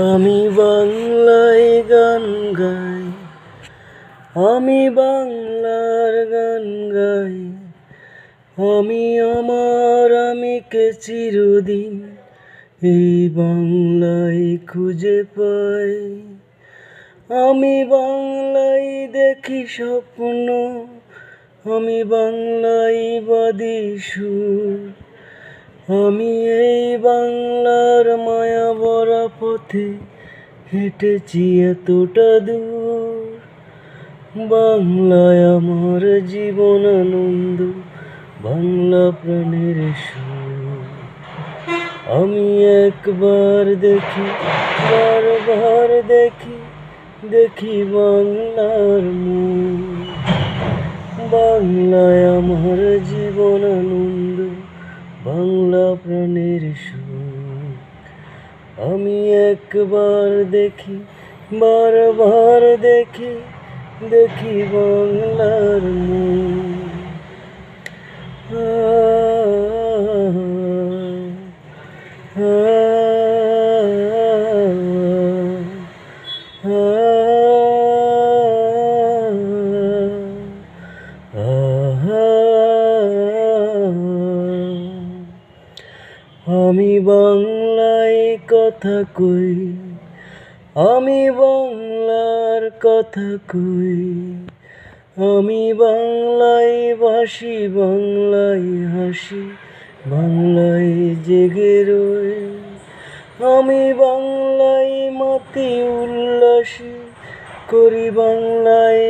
আমি বাংলায় গান গাই, আমি বাংলার গান গাই। আমি আমিকে চিরদিন এই বাংলায় খুঁজে পাই। আমি বাংলায় দেখি স্বপ্ন, আমি বাংলায় বাঁধি সুর। আমি এই বাংলার মায়া ভরা পথে হেঁটেছি এতটা দূর। বাংলায় আমার জীবন আনন্দ, বাংলা প্রাণের সুর। আমি একবার দেখি, বারবার দেখি, দেখি বাংলার মুখ। বাংলায় আমার জীবন আনন্দ, বাংলা প্রাণের সুর। আমি একবার দেখি, বারবার দেখি, দেখি বাংলার মুখ। আমি বাংলায় কথা কই, আমি বাংলার কথা কই। আমি বাংলায় ভাসি, বাংলায় হাসি, বাংলায় জেগে রই। আমি বাংলায় মাতি উল্লাসী, করি বাংলায়